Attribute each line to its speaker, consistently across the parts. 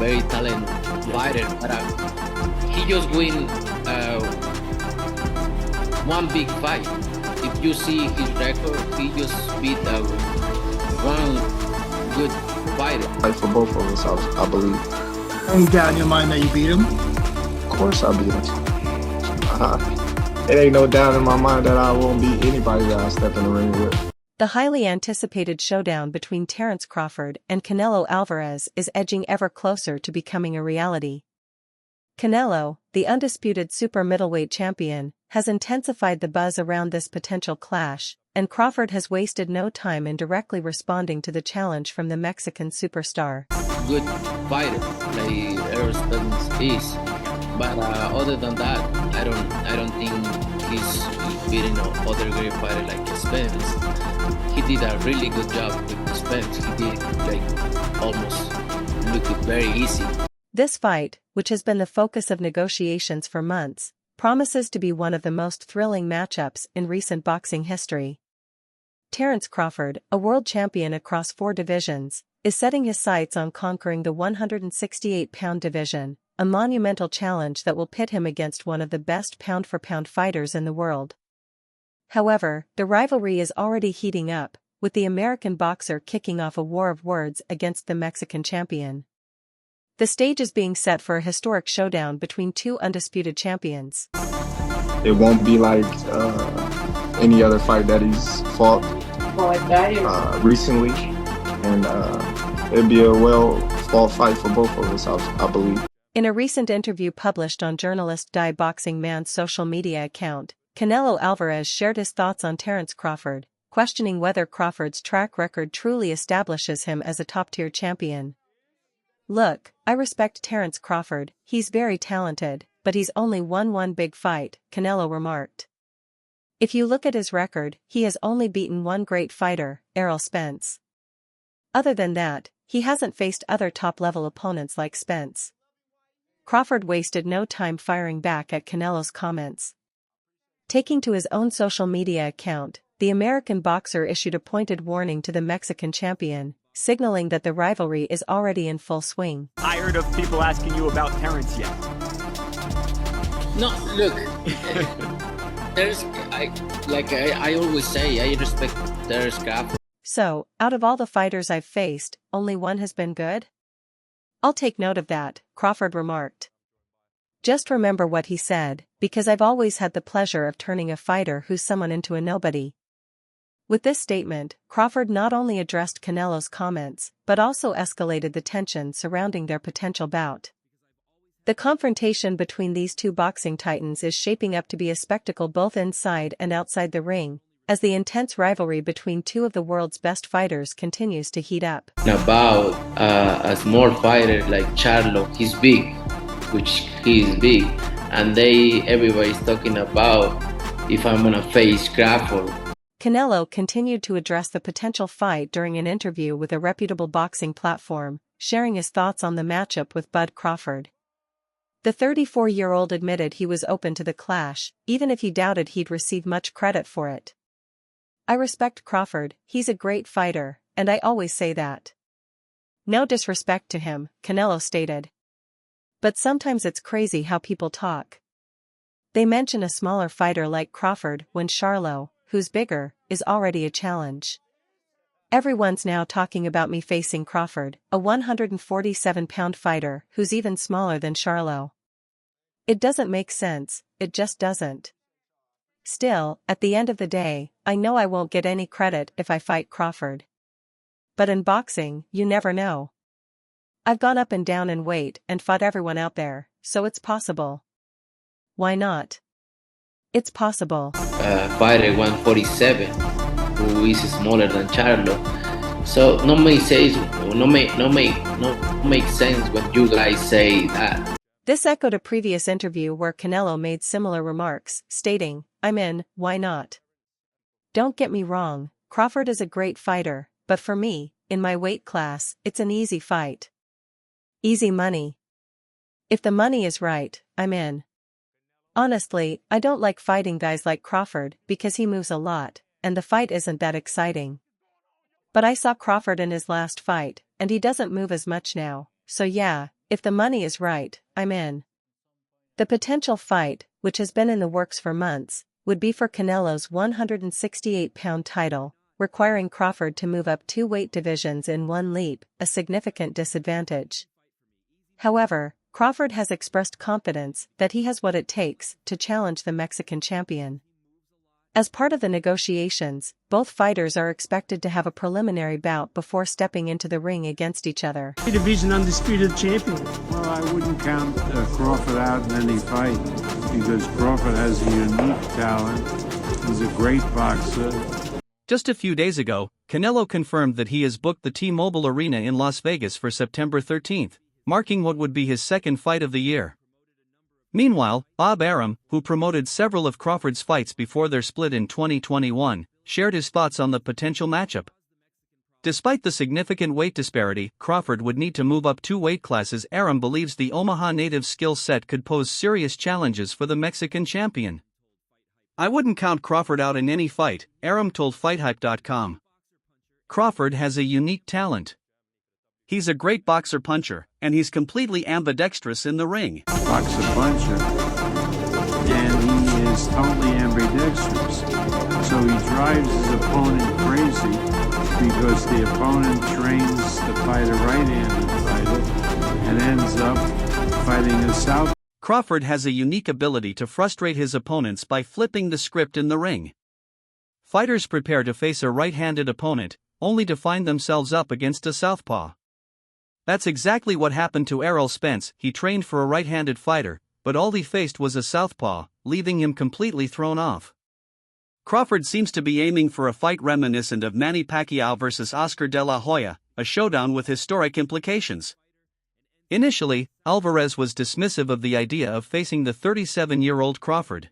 Speaker 1: very talented fighter, but he just win one big fight. If you see his record, he just beat one good fighter.
Speaker 2: Fight for both of us, I believe.
Speaker 3: Any doubt in your mind that you beat him?
Speaker 2: Of course I beat him. It ain't no doubt in my mind that I won't beat anybody that I step in the ring with.
Speaker 4: The highly anticipated showdown between Terence Crawford and Canelo Alvarez is edging ever closer to becoming a reality. Canelo, the undisputed super middleweight champion, has intensified the buzz around this potential clash, and Crawford has wasted no time in directly responding to the challenge from the Mexican superstar.
Speaker 1: Good fighter, like Stevenson is, but other than that, I don't think he's beating other great fighter like Stevenson. He did a really good job with Stevenson. He did almost look very easy.
Speaker 4: This fight, which has been the focus of negotiations for months, promises to be one of the most thrilling matchups in recent boxing history. Terence Crawford, a world champion across 4 divisions, is setting his sights on conquering the 168-pound division, a monumental challenge that will pit him against one of the best pound-for-pound fighters in the world. However, the rivalry is already heating up, with the American boxer kicking off a war of words against the Mexican champion. The stage is being set for a historic showdown between 2 undisputed champions.
Speaker 2: It won't be like any other fight that he's fought recently, and it'll be a well-fought fight for both of us, I believe.
Speaker 4: In a recent interview published on journalist Die Boxing Man's social media account, Canelo Alvarez shared his thoughts on Terence Crawford, questioning whether Crawford's track record truly establishes him as a top-tier champion. "Look, I respect Terence Crawford, he's very talented, but he's only won one big fight," Canelo remarked. "If you look at his record, he has only beaten one great fighter, Errol Spence. Other than that, he hasn't faced other top-level opponents like Spence." Crawford wasted no time firing back at Canelo's comments. Taking to his own social media account, the American boxer issued a pointed warning to the Mexican champion, signaling that the rivalry is already in full swing.
Speaker 5: Tired of people asking you about Terence yet?
Speaker 1: No, look, I always say, I respect Terence Crawford.
Speaker 4: So, out of all the fighters I've faced, only one has been good? I'll take note of that, Crawford remarked. Just remember what he said, because I've always had the pleasure of turning a fighter who's someone into a nobody. With this statement, Crawford not only addressed Canelo's comments, but also escalated the tension surrounding their potential bout. The confrontation between these 2 boxing titans is shaping up to be a spectacle both inside and outside the ring, as the intense rivalry between 2 of the world's best fighters continues to heat up.
Speaker 1: About a small fighter like Charlo, he's big, which he is big, and everybody's talking about if I'm gonna face Crawford.
Speaker 4: Canelo continued to address the potential fight during an interview with a reputable boxing platform, sharing his thoughts on the matchup with Bud Crawford. The 34-year-old admitted he was open to the clash, even if he doubted he'd receive much credit for it. "I respect Crawford, he's a great fighter, and I always say that. No disrespect to him," Canelo stated. "But sometimes it's crazy how people talk. They mention a smaller fighter like Crawford when Charlo, who's bigger, is already a challenge. Everyone's now talking about me facing Crawford, a 147-pound fighter who's even smaller than Charlo. It doesn't make sense, it just doesn't. Still, at the end of the day, I know I won't get any credit if I fight Crawford. But in boxing, you never know. I've gone up and down in weight and fought everyone out there, so it's possible. Why not? It's possible."
Speaker 1: Fighter 147, who is smaller than Charlo. So no make sense when you guys say that.
Speaker 4: This echoed a previous interview where Canelo made similar remarks, stating, "I'm in, why not? Don't get me wrong, Crawford is a great fighter, but for me, in my weight class, it's an easy fight. Easy money. If the money is right, I'm in. Honestly, I don't like fighting guys like Crawford because he moves a lot, and the fight isn't that exciting. But I saw Crawford in his last fight, and he doesn't move as much now, so yeah, If the money is right, I'm in. The potential fight, which has been in the works for months, would be for Canelo's 168-pound title, requiring Crawford to move up 2 weight divisions in one leap, a significant disadvantage. However, Crawford has expressed confidence that he has what it takes to challenge the Mexican champion. As part of the negotiations, both fighters are expected to have a preliminary bout before stepping into the ring against each other.
Speaker 3: Division undisputed champion.
Speaker 6: Well, I wouldn't count Crawford out in any fight because Crawford has a unique talent. He's a great boxer.
Speaker 7: Just a few days ago, Canelo confirmed that he has booked the T-Mobile Arena in Las Vegas for September 13th, marking what would be his second fight of the year. Meanwhile, Bob Arum, who promoted several of Crawford's fights before their split in 2021, shared his thoughts on the potential matchup. Despite the significant weight disparity, Crawford would need to move up 2 weight classes. Arum believes the Omaha native's skill set could pose serious challenges for the Mexican champion. "I wouldn't count Crawford out in any fight," Arum told FightHype.com. "Crawford has a unique talent. He's a great boxer-puncher, and he's completely ambidextrous in the ring."
Speaker 6: Boxer-puncher. And he is totally ambidextrous. So he drives his opponent crazy because the opponent trains the fighter right-handed fighter and ends up fighting a south.
Speaker 7: Crawford has a unique ability to frustrate his opponents by flipping the script in the ring. Fighters prepare to face a right-handed opponent, only to find themselves up against a southpaw. That's exactly what happened to Errol Spence. He trained for a right-handed fighter, but all he faced was a southpaw, leaving him completely thrown off. Crawford seems to be aiming for a fight reminiscent of Manny Pacquiao versus Oscar de la Hoya, a showdown with historic implications. Initially, Alvarez was dismissive of the idea of facing the 37-year-old Crawford.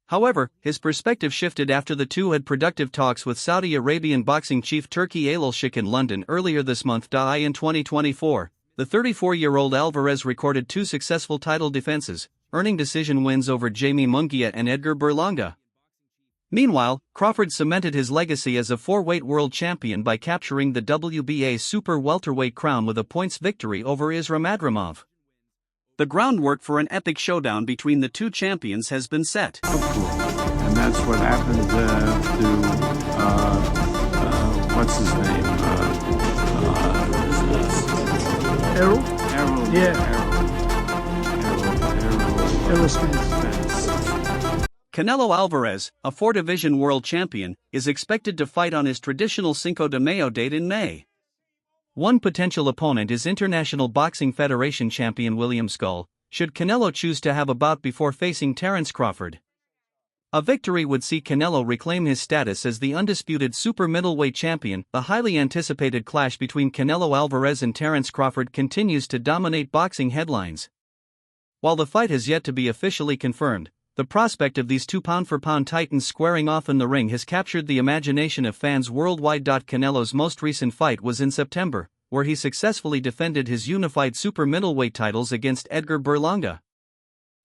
Speaker 7: However, his perspective shifted after the two had productive talks with Saudi Arabian boxing chief Turki Al-Sheikh in London earlier this month. In 2024, the 34-year-old Alvarez recorded 2 successful title defenses, earning decision wins over Jamie Munguia and Edgar Berlanga. Meanwhile, Crawford cemented his legacy as a 4-weight world champion by capturing the WBA super welterweight crown with a points victory over Isra Madrimov. The groundwork for an epic showdown between the two champions has been set.
Speaker 6: And that's what happened to what's his name?
Speaker 3: Errol?
Speaker 6: Errol.
Speaker 3: Yeah. Errol Spence.
Speaker 7: Canelo Alvarez, a 4-division world champion, is expected to fight on his traditional Cinco de Mayo date in May. One potential opponent is International Boxing Federation champion William Skull, should Canelo choose to have a bout before facing Terence Crawford. A victory would see Canelo reclaim his status as the undisputed super middleweight champion. The highly anticipated clash between Canelo Alvarez and Terence Crawford continues to dominate boxing headlines. While the fight has yet to be officially confirmed, the prospect of these 2 pound-for-pound titans squaring off in the ring has captured the imagination of fans worldwide. Canelo's most recent fight was in September, where he successfully defended his unified super middleweight titles against Edgar Berlanga.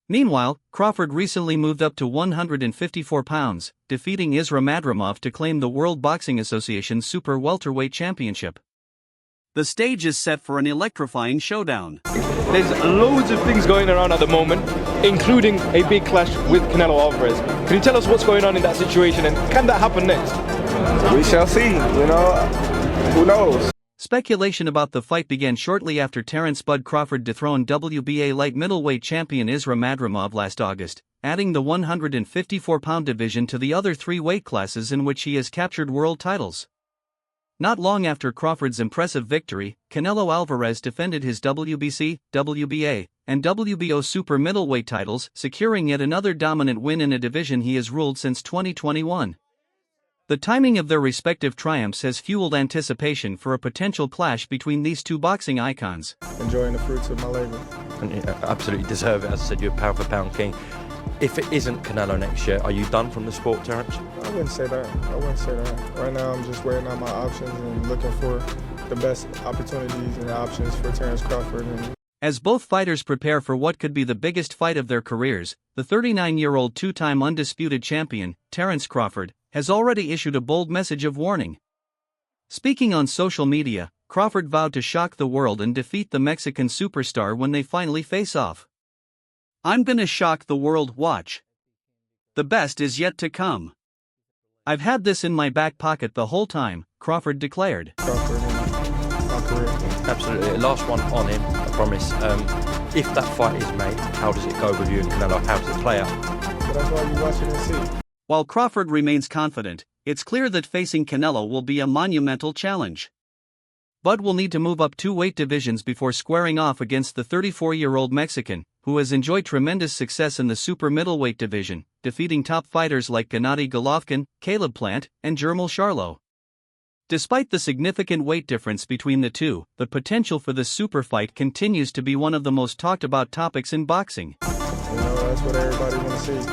Speaker 7: Meanwhile, Crawford recently moved up to 154 pounds, defeating Isra Madrimov to claim the World Boxing Association Super Welterweight Championship. The stage is set for an electrifying showdown.
Speaker 8: There's loads of things going around at the moment, including a big clash with Canelo Alvarez. Can you tell us what's going on in that situation, and can that happen next?
Speaker 9: We shall see, who knows?
Speaker 7: Speculation about the fight began shortly after Terence "Bud" Crawford dethroned WBA light middleweight champion Isra Madrimov last August, adding the 154-pound division to the other 3 weight classes in which he has captured world titles. Not long after Crawford's impressive victory, Canelo Alvarez defended his WBC, WBA, and WBO super middleweight titles, securing yet another dominant win in a division he has ruled since 2021. The timing of their respective triumphs has fueled anticipation for a potential clash between these 2 boxing icons.
Speaker 9: Enjoying the fruits of my labor.
Speaker 10: And you absolutely deserve it. As I said, you're a pound-for-pound king. If it isn't Canelo next year, are you done from the sport, Terence?
Speaker 9: I wouldn't say that. Right now I'm just weighing out my options and looking for the best opportunities and options for Terence Crawford.
Speaker 7: As both fighters prepare for what could be the biggest fight of their careers, the 39-year-old 2-time undisputed champion, Terence Crawford, has already issued a bold message of warning. Speaking on social media, Crawford vowed to shock the world and defeat the Mexican superstar when they finally face off. "I'm gonna shock the world, watch. The best is yet to come. I've had this in my back pocket the whole time," Crawford declared.
Speaker 9: Crawford in my career.
Speaker 10: Absolutely. Last one on him, I promise. If that fight is made, how does it go with you and Canelo? How does it play out?
Speaker 9: So that's why you watch it and see.
Speaker 7: While Crawford remains confident, it's clear that facing Canelo will be a monumental challenge. Bud will need to move up 2 weight divisions before squaring off against the 34-year-old Mexican, who has enjoyed tremendous success in the super middleweight division, defeating top fighters like Gennady Golovkin, Caleb Plant, and Jermel Charlo. Despite the significant weight difference between the two, the potential for the super fight continues to be one of the most talked about topics in boxing.
Speaker 9: That's what everybody wants to see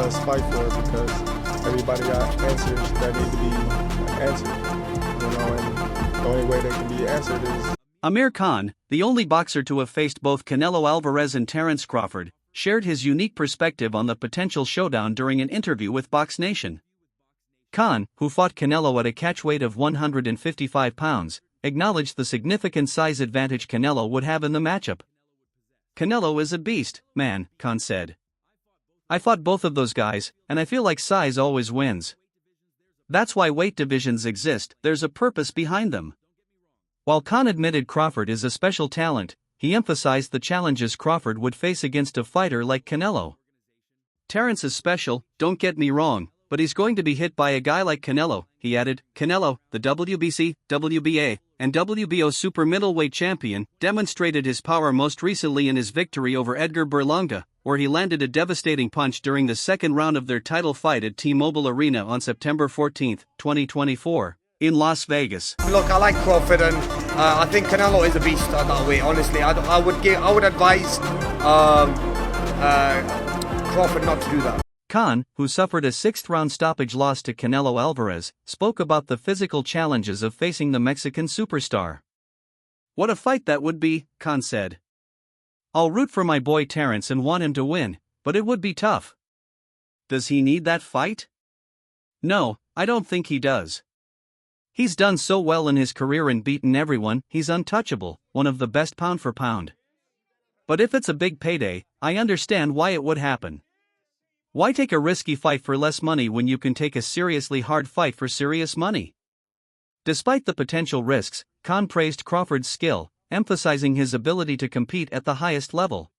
Speaker 9: us fight for, because everybody got answers that need to be answered. And the only way they can be answered is...
Speaker 7: Amir Khan, the only boxer to have faced both Canelo Alvarez and Terence Crawford, shared his unique perspective on the potential showdown during an interview with Box Nation. Khan, who fought Canelo at a catchweight of 155 pounds, acknowledged the significant size advantage Canelo would have in the matchup. "Canelo is a beast, man," Khan said. "I fought both of those guys, and I feel like size always wins. That's why weight divisions exist, there's a purpose behind them." While Khan admitted Crawford is a special talent, he emphasized the challenges Crawford would face against a fighter like Canelo. "Terence is special, don't get me wrong, but he's going to be hit by a guy like Canelo," he added. Canelo, the WBC, WBA, and WBO super middleweight champion, demonstrated his power most recently in his victory over Edgar Berlanga, where he landed a devastating punch during the second round of their title fight at T-Mobile Arena on September 14, 2024, in Las Vegas.
Speaker 11: Look, I like Crawford, and I think Canelo is a beast at that weight. Honestly, I would advise Crawford not to do that.
Speaker 7: Khan, who suffered a 6th-round stoppage loss to Canelo Alvarez, spoke about the physical challenges of facing the Mexican superstar. "What a fight that would be," Khan said. "I'll root for my boy Terence and want him to win, but it would be tough." Does he need that fight? No, I don't think he does. He's done so well in his career and beaten everyone, he's untouchable, one of the best pound for pound. But if it's a big payday, I understand why it would happen. Why take a risky fight for less money when you can take a seriously hard fight for serious money? Despite the potential risks, Khan praised Crawford's skill, emphasizing his ability to compete at the highest level.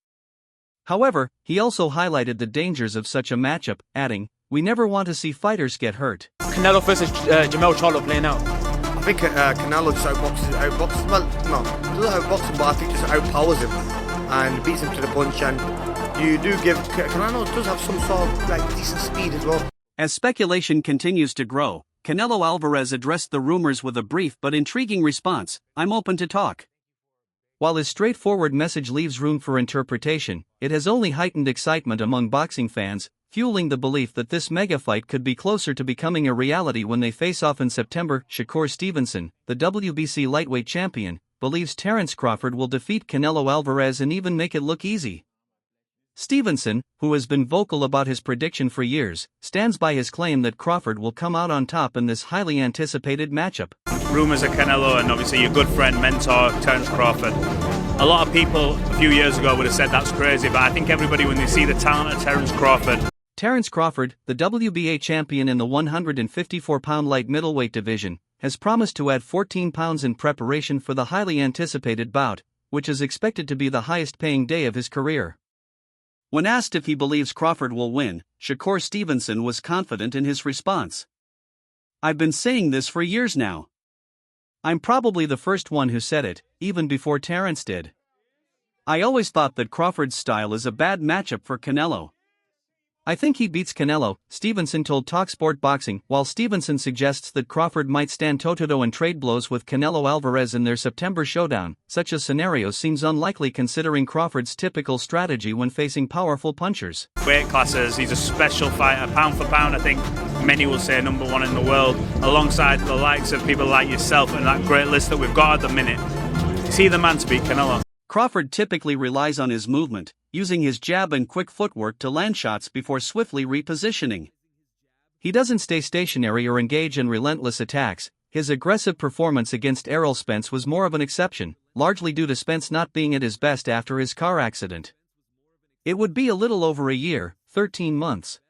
Speaker 7: However, he also highlighted the dangers of such a matchup, adding, "We never want to see fighters get hurt."
Speaker 5: Canelo versus Jermel Charlo playing out.
Speaker 11: I think Canelo just outboxes, well, no, doesn't outbox him, but I think just outpowers him and beats him to the punch, and you do give, Canelo does have some sort of decent speed as well.
Speaker 7: As speculation continues to grow, Canelo Alvarez addressed the rumors with a brief but intriguing response, "I'm open to talk." While his straightforward message leaves room for interpretation, it has only heightened excitement among boxing fans, fueling the belief that this mega fight could be closer to becoming a reality when they face off in September. Shakur Stevenson, the WBC lightweight champion, believes Terence Crawford will defeat Canelo Alvarez and even make it look easy. Stevenson, who has been vocal about his prediction for years, stands by his claim that Crawford will come out on top in this highly anticipated matchup.
Speaker 12: Rumours of Canelo and obviously your good friend, mentor, Terence Crawford. A lot of people a few years ago would have said that's crazy, but I think everybody, when they see the talent of Terence Crawford...
Speaker 7: Terence Crawford, the WBA champion in the 154-pound light middleweight division, has promised to add 14 pounds in preparation for the highly anticipated bout, which is expected to be the highest-paying day of his career. When asked if he believes Crawford will win, Shakur Stevenson was confident in his response. "I've been saying this for years now. I'm probably the first one who said it, even before Terence did. I always thought that Crawford's style is a bad matchup for Canelo. I think he beats Canelo," Stevenson told TalkSport Boxing, while Stevenson suggests that Crawford might stand toe-to-toe and trade blows with Canelo Alvarez in their September showdown. Such a scenario seems unlikely considering Crawford's typical strategy when facing powerful punchers.
Speaker 12: Weight classes, he's a special fighter, pound for pound I think many will say #1 in the world, alongside the likes of people like yourself and that great list that we've got at the minute. Is he the man to beat Canelo?
Speaker 7: Crawford typically relies on his movement, using his jab and quick footwork to land shots before swiftly repositioning. He doesn't stay stationary or engage in relentless attacks, his aggressive performance against Errol Spence was more of an exception, largely due to Spence not being at his best after his car accident. It would be a little over a year, 13 months.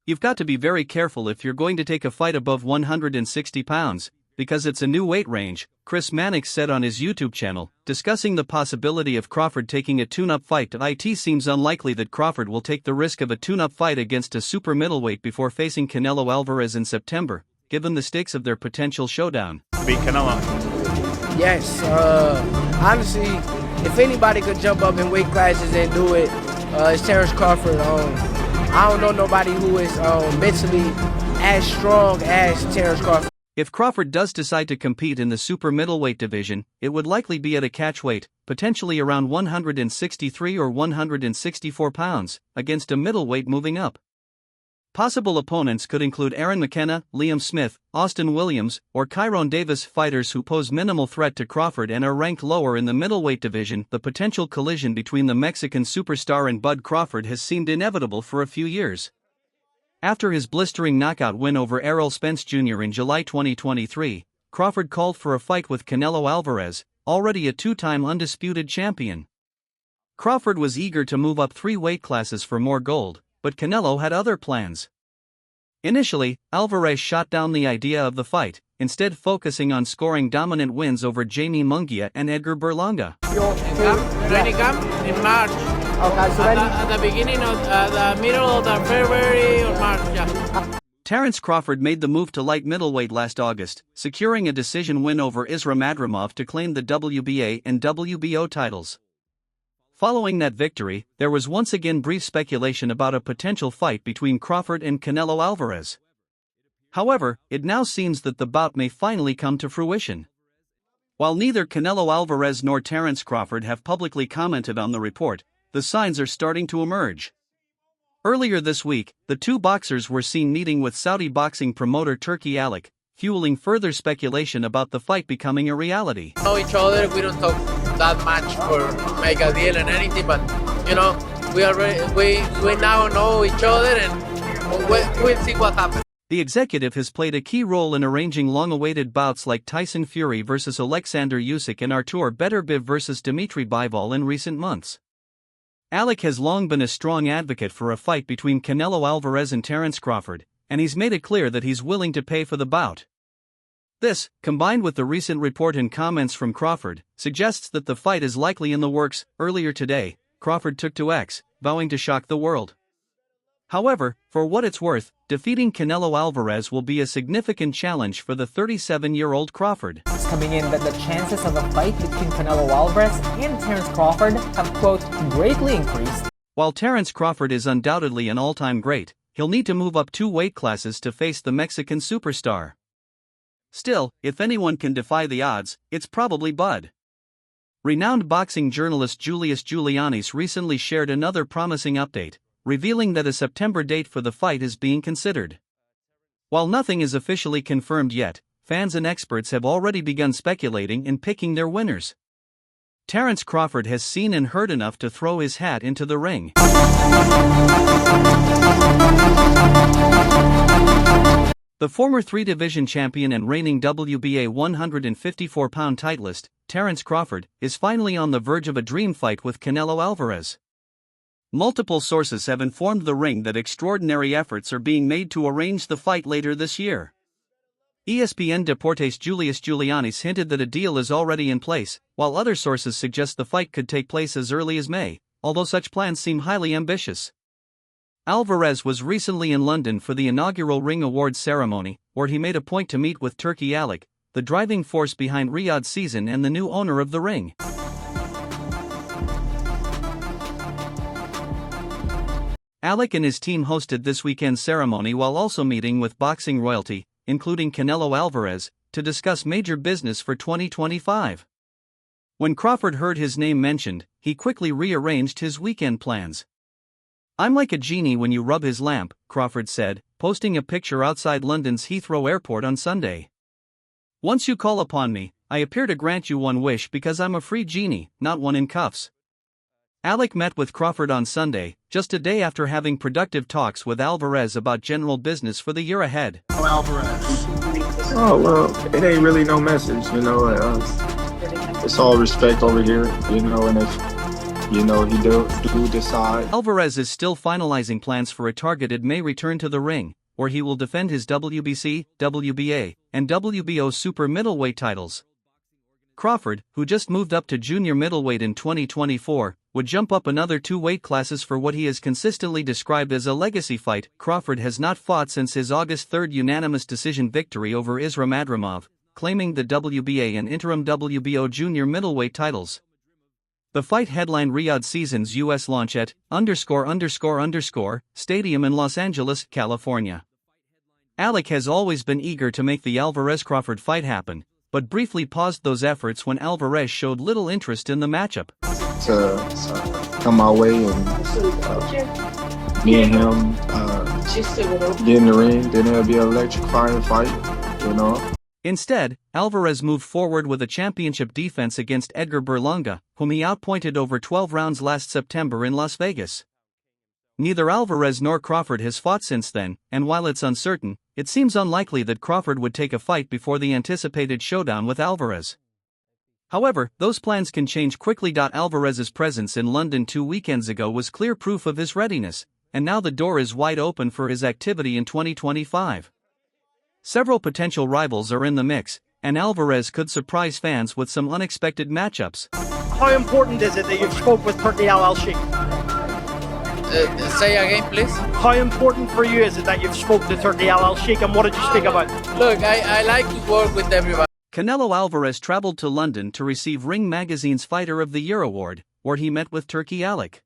Speaker 7: You've got to be very careful if you're going to take a fight above 160 pounds, because it's a new weight range, Chris Mannix said on his YouTube channel, discussing the possibility of Crawford taking a tune-up fight. It seems unlikely that Crawford will take the risk of a tune-up fight against a super middleweight before facing Canelo Alvarez in September, given the stakes of their potential showdown.
Speaker 12: Beat Canelo.
Speaker 13: Yes, honestly, if anybody could jump up in weight classes and do it, it's Terence Crawford. I don't know nobody who is mentally as strong as Terence Crawford.
Speaker 7: If Crawford does decide to compete in the super middleweight division, it would likely be at a catch weight, potentially around 163 or 164 pounds, against a middleweight moving up. Possible opponents could include Aaron McKenna, Liam Smith, Austin Williams, or Kyron Davis, fighters who pose minimal threat to Crawford and are ranked lower in the middleweight division. The potential collision between the Mexican superstar and Bud Crawford has seemed inevitable for a few years. After his blistering knockout win over Errol Spence Jr. in July 2023, Crawford called for a fight with Canelo Alvarez, already a two-time undisputed champion. Crawford was eager to move up 3 weight classes for more gold, but Canelo had other plans. Initially, Alvarez shot down the idea of the fight, instead focusing on scoring dominant wins over Jamie Munguia and Edgar Berlanga.
Speaker 14: Training camp in March. At the beginning of the middle of the February or March, yeah.
Speaker 7: Terence Crawford made the move to light middleweight last August, securing a decision win over Isra Madrimov to claim the WBA and WBO titles. Following that victory, there was once again brief speculation about a potential fight between Crawford and Canelo Alvarez. However, it now seems that the bout may finally come to fruition. While neither Canelo Alvarez nor Terence Crawford have publicly commented on the report, the signs are starting to emerge. Earlier this week, the two boxers were seen meeting with Saudi boxing promoter Turki Alik, fueling further speculation about the fight becoming a reality.
Speaker 14: We know each other, we don't talk that much for make a deal and anything, but you know, we now know each other and we'll see what happens.
Speaker 7: The executive has played a key role in arranging long-awaited bouts like Tyson Fury versus Alexander Usyk and Artur Beterbiev versus Dmitry Bivol in recent months. Alec has long been a strong advocate for a fight between Canelo Alvarez and Terence Crawford, and he's made it clear that he's willing to pay for the bout. This, combined with the recent report and comments from Crawford, suggests that the fight is likely in the works. Earlier today, Crawford took to X, vowing to shock the world. However, for what it's worth, defeating Canelo Alvarez will be a significant challenge for the 37-year-old Crawford.
Speaker 15: It's coming in that the chances of a fight between Canelo Alvarez and Terence Crawford have, quote, greatly increased.
Speaker 7: While Terence Crawford is undoubtedly an all-time great, he'll need to move up 2 weight classes to face the Mexican superstar. Still, if anyone can defy the odds, it's probably Bud. Renowned boxing journalist Julius Giulianis recently shared another promising update, revealing that a September date for the fight is being considered. While nothing is officially confirmed yet, fans and experts have already begun speculating and picking their winners. Terence Crawford has seen and heard enough to throw his hat into the ring. The former 3-division champion and reigning WBA 154-pound titleist, Terence Crawford, is finally on the verge of a dream fight with Canelo Alvarez. Multiple sources have informed the ring that extraordinary efforts are being made to arrange the fight later this year. ESPN Deportes' Julius Giulianis hinted that a deal is already in place, while other sources suggest the fight could take place as early as May, although such plans seem highly ambitious. Alvarez was recently in London for the inaugural Ring Awards ceremony, where he made a point to meet with Turki Alik, the driving force behind Riyadh's season and the new owner of the ring. Alik and his team hosted this weekend's ceremony while also meeting with boxing royalty, including Canelo Alvarez, to discuss major business for 2025. When Crawford heard his name mentioned, he quickly rearranged his weekend plans. "I'm like a genie when you rub his lamp," Crawford said, posting a picture outside London's Heathrow Airport on Sunday. "Once you call upon me, I appear to grant you one wish because I'm a free genie, not one in cuffs." Alec met with Crawford on Sunday, just a day after having productive talks with Alvarez about general business for the year ahead.
Speaker 2: Oh, well, it ain't really no message, you know. It's all respect over here, you know, and if, you know, he do decide.
Speaker 7: Alvarez is still finalizing plans for a targeted May return to the ring, where he will defend his WBC, WBA, and WBO super middleweight titles. Crawford, who just moved up to junior middleweight in 2024, would jump up another 2 weight classes for what he has consistently described as a legacy fight. Crawford has not fought since his August 3 unanimous decision victory over Islam Madrimov, claiming the WBA and interim WBO junior middleweight titles. The fight headlined Riyadh Season's U.S. launch at ____ Stadium in Los Angeles, California. Alec has always been eager to make the Alvarez-Crawford fight happen, but briefly paused those efforts when Alvarez showed little interest in the matchup.
Speaker 2: To come my way and me and him get in the ring, then it'll be an electrifying fight, you know.
Speaker 7: Instead, Alvarez moved forward with a championship defense against Edgar Berlanga, whom he outpointed over 12 rounds last September in Las Vegas. Neither Alvarez nor Crawford has fought since then, and while it's uncertain, it seems unlikely that Crawford would take a fight before the anticipated showdown with Alvarez. However, those plans can change quickly. Alvarez's presence in London 2 weekends ago was clear proof of his readiness, and now the door is wide open for his activity in 2025. Several potential rivals are in the mix, and Alvarez could surprise fans with some unexpected matchups.
Speaker 16: How important is it that you've spoke with Turki Al-Sheikh?
Speaker 14: Say again, please.
Speaker 16: How important for you is it that you've spoke to Turki Al-Sheikh, and what did you speak about?
Speaker 14: Look, I like to work with everybody.
Speaker 7: Canelo Alvarez traveled to London to receive Ring Magazine's Fighter of the Year award, where he met with Turki Alec.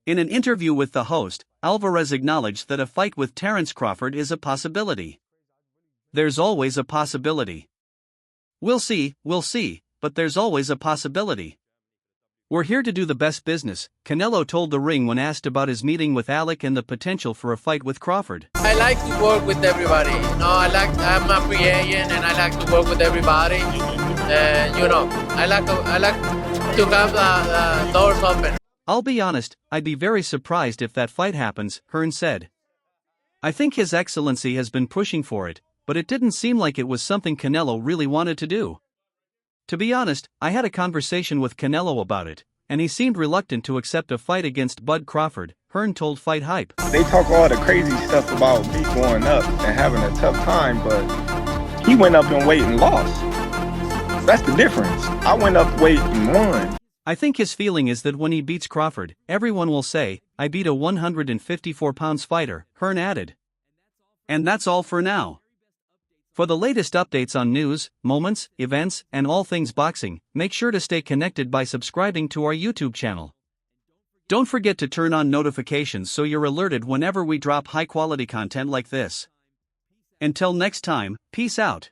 Speaker 7: In an interview with the host, Alvarez acknowledged that a fight with Terence Crawford is a possibility. There's always a possibility. We'll see, but there's always a possibility. We're here to do the best business, Canelo told the Ring when asked about his meeting with Alec and the potential for a fight with Crawford.
Speaker 14: I like to work with everybody. You know, I'm a free agent and I like to work with everybody. And you know, I like to have the doors open.
Speaker 7: I'll be honest, I'd be very surprised if that fight happens, Hearn said. I think His Excellency has been pushing for it, but it didn't seem like it was something Canelo really wanted to do. To be honest, I had a conversation with Canelo about it, and he seemed reluctant to accept a fight against Bud Crawford, Hearn told Fight Hype.
Speaker 17: They talk all the crazy stuff about me going up and having a tough time, but he went up in weight and lost. That's the difference. I went up weight and won.
Speaker 7: I think his feeling is that when he beats Crawford, everyone will say, I beat a 154 pounds fighter, Hearn added. And that's all for now. For the latest updates on news, moments, events, and all things boxing, make sure to stay connected by subscribing to our YouTube channel. Don't forget to turn on notifications so you're alerted whenever we drop high-quality content like this. Until next time, peace out.